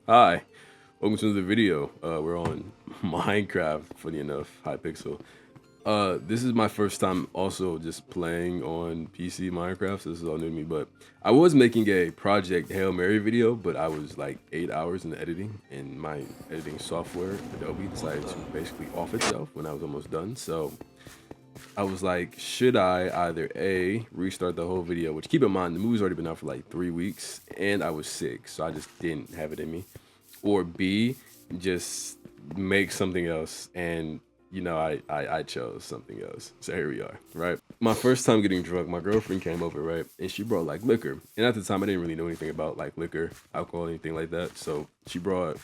Hi, welcome to the video. We're on Minecraft, funny enough, Hypixel. This is my first time also just playing on PC Minecraft, so this is all new to me, but I was making a Project Hail Mary video, but I was like 8 hours in the editing, and my editing software, Adobe, decided to basically off itself when I was almost done, so I was like, should I either A, restart the whole video, which keep in mind, the movie's already been out for like 3 weeks, and I was sick, so I just didn't have it in me, or B, just make something else. And I chose something else. So here we are, right? My first time getting drunk, my girlfriend came over, right? And she brought like liquor. And at the time I didn't really know anything about like liquor, alcohol, anything like that. So she brought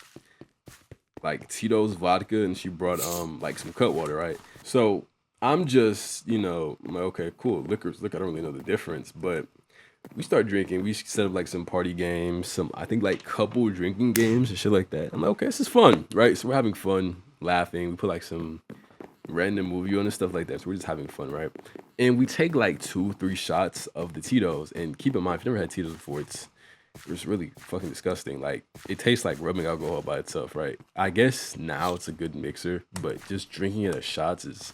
like Tito's vodka and she brought like some cut water, right? So I'm just, I'm like, okay, cool. Liquor's liquor, I don't really know the difference, but we start drinking. We set up like some party games, some I think like couple drinking games and shit like that. I'm like, okay, this is fun, right? So we're having fun, laughing. We put like some random movie on and stuff like that. So we're just having fun, right? And we take like 2, 3 shots of the Tito's. And keep in mind, if you've never had Tito's before, it's really fucking disgusting. Like it tastes like rubbing alcohol by itself, right? I guess now it's a good mixer, but just drinking it as shots is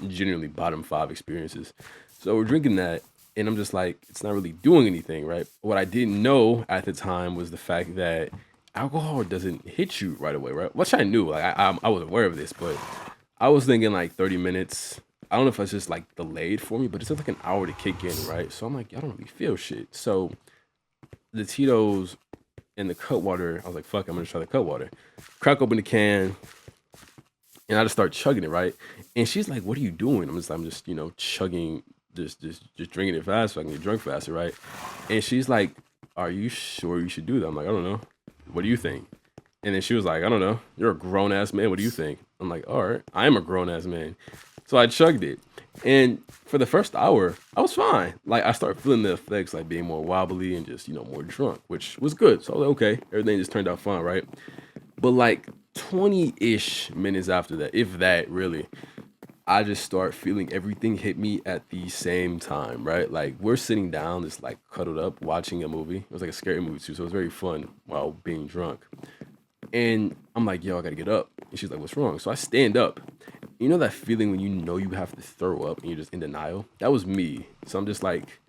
generally bottom five experiences. So we're drinking that, and I'm just like, it's not really doing anything, right? What I didn't know at the time was the fact that alcohol doesn't hit you right away, right? Which I knew, like I was aware of this, but I was thinking like 30 minutes. I don't know if it's just like delayed for me, but it took like an hour to kick in, right? So I'm like, I don't really feel shit. So the Tito's and the cut water, I was like, fuck, I'm gonna try the cut water. Crack open the can, and I just start chugging it, right? And she's like, "What are you doing?" I'm just, chugging, just drinking it fast so I can get drunk faster, right? And she's like, "Are you sure you should do that?" I'm like, "I don't know. What do you think?" And then she was like, "I don't know. You're a grown ass man. What do you think?" I'm like, "All right, I am a grown ass man." So I chugged it, and for the first hour, I was fine. Like I started feeling the effects, like being more wobbly and just more drunk, which was good. So I was like, okay, everything just turned out fine, right? But like 20-ish minutes after that, if that really, I just start feeling everything hit me at the same time, right? Like we're sitting down, just like cuddled up, watching a movie. It was like a scary movie too, so it was very fun while being drunk. And I'm like, yo, I gotta get up. And she's like, what's wrong? So I stand up. You know that feeling when you know you have to throw up and you're just in denial? That was me. So I'm just like,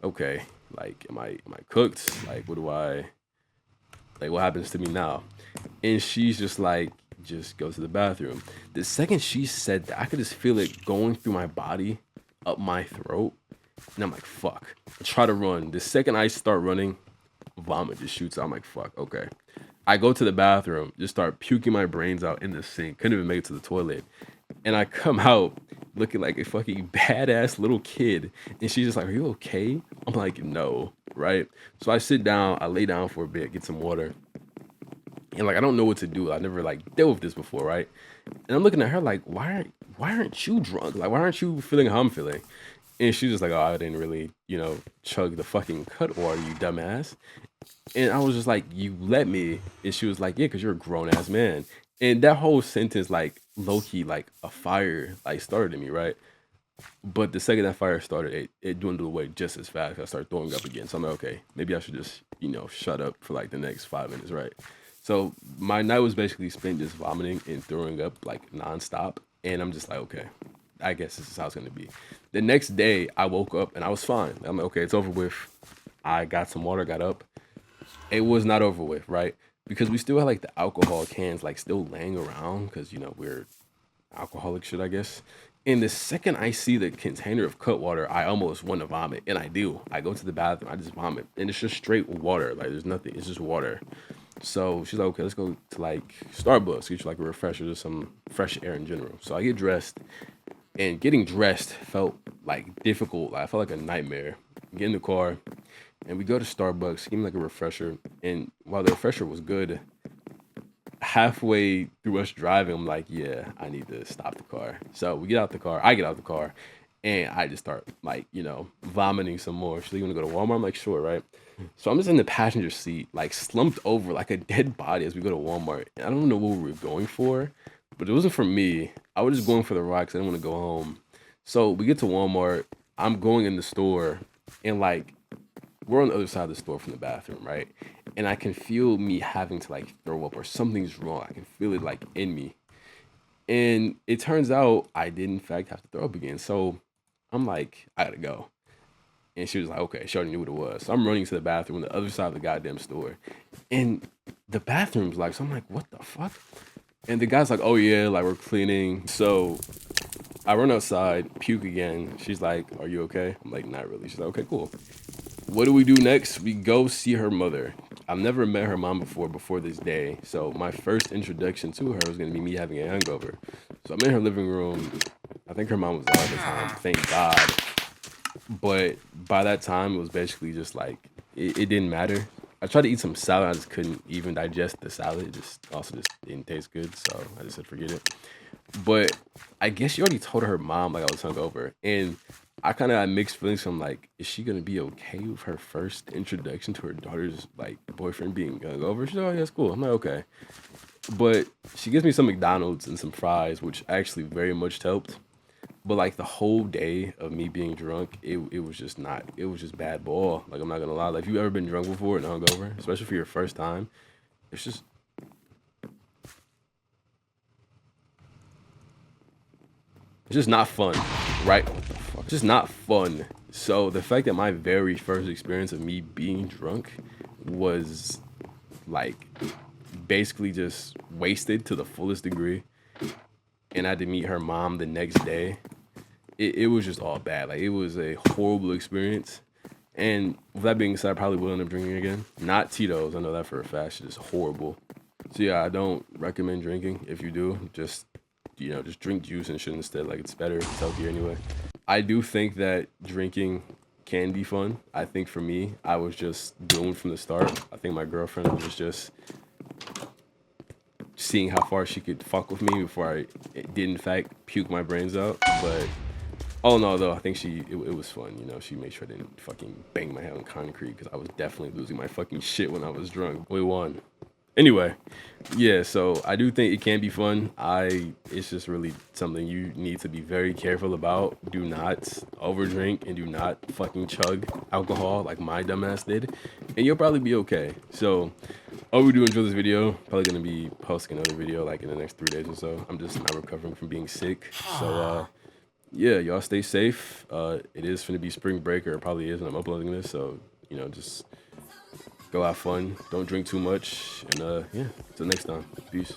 okay, like am I cooked? Like what do I like what happens to me now? And she's just like, just go to the bathroom. The second she said that, I could just feel it going through my body, up my throat. And I'm like, fuck. I try to run. The second I start running, vomit just shoots out. I'm like, fuck, okay. I go to the bathroom, just start puking my brains out in the sink. Couldn't even make it to the toilet. And I come out looking like a fucking badass little kid. And she's just like, are you okay? I'm like, no, right? So I sit down, I lay down for a bit, get some water, and like I don't know what to do. I never like dealt with this before, right? And I'm looking at her like, why aren't you drunk? Like, why aren't you feeling how I'm feeling? And she's just like, oh, I didn't really, chug the fucking cut water, you dumbass. And I was just like, you let me. And she was like, yeah, because you're a grown ass man. And that whole sentence, like low key, like a fire, like started in me, right? But the second that fire started, it dwindled away just as fast. I started throwing up again. So I'm like, okay, maybe I should just, shut up for like the next 5 minutes, right? So my night was basically spent just vomiting and throwing up like nonstop. And I'm just like, okay, I guess this is how it's gonna be. The next day, I woke up and I was fine. I'm like, okay, it's over with. I got some water, got up. It was not over with, right? Because we still had like the alcohol cans like still laying around because we're alcoholic shit, I guess. And the second I see the container of cut water, I almost want to vomit, and I do. I go to the bathroom, I just vomit, and it's just straight water. Like there's nothing. It's just water. So she's like, okay, let's go to like Starbucks, get you like a refresher, just some fresh air in general. So I get dressed, and getting dressed felt like difficult. I felt like a nightmare. Get in the car, and we go to Starbucks, give me like a refresher. And while the refresher was good, halfway through us driving, I'm like, yeah, I need to stop the car. So we get out the car. I get out the car, and I just start like, vomiting some more. She's like, you want to go to Walmart? I'm like, sure, right? So I'm just in the passenger seat, like slumped over like a dead body as we go to Walmart. And I don't know what we were going for, but it wasn't for me. I was just going for the ride 'cause I didn't want to go home. So we get to Walmart. I'm going in the store, and like we're on the other side of the store from the bathroom, right? And I can feel me having to like throw up or something's wrong. I can feel it like in me. And it turns out I did in fact have to throw up again. So I'm like, I gotta go. And she was like, okay, she already knew what it was. So I'm running to the bathroom on the other side of the goddamn store. And the bathroom's like, so I'm like, what the fuck? And the guy's like, oh yeah, like we're cleaning. So I run outside, puke again. She's like, are you okay? I'm like, not really. She's like, okay, cool. What do we do next? We go see her mother. I've never met her mom before this day. So my first introduction to her was gonna be me having a hangover. So I'm in her living room. I think her mom was there at the time. Thank God. But by that time, it was basically just like it didn't matter. I tried to eat some salad. I just couldn't even digest the salad. It just also just didn't taste good. So I just said forget it. But I guess she already told her mom like I was hungover, and I kind of had mixed feelings. From like, is she gonna be okay with her first introduction to her daughter's like boyfriend being hungover? She's like, oh yeah, it's cool. I'm like, okay. But she gives me some McDonald's and some fries, which actually very much helped. But like the whole day of me being drunk, it was just not. It was just bad ball. Like I'm not gonna lie. Like if you ever been drunk before and hungover, especially for your first time, it's just it's just not fun, right? What the fuck? It's just not fun. So the fact that my very first experience of me being drunk was like basically just wasted to the fullest degree, and I had to meet her mom the next day. It was just all bad. Like it was a horrible experience. And with that being said, I probably will end up drinking again. Not Tito's, I know that for a fact. It's just horrible. So yeah, I don't recommend drinking. If you do, just just drink juice and shit instead. Like it's better, it's healthier anyway. I do think that drinking can be fun. I think for me, I was just doomed from the start. I think my girlfriend was just seeing how far she could fuck with me before I did in fact puke my brains out. But oh no, though I think it was fun. She made sure I didn't fucking bang my head on concrete because I was definitely losing my fucking shit when I was drunk. We won. Anyway, yeah, so I do think it can be fun. It's just really something you need to be very careful about. Do not overdrink and do not fucking chug alcohol like my dumbass did, and you'll probably be okay. So, I hope you do enjoy this video. Probably gonna be posting another video like in the next 3 days or so. I'm just not recovering from being sick. So, yeah, y'all stay safe. It is gonna be spring break, or it probably is when I'm uploading this. So, just go have fun. Don't drink too much. And yeah, until next time. Peace.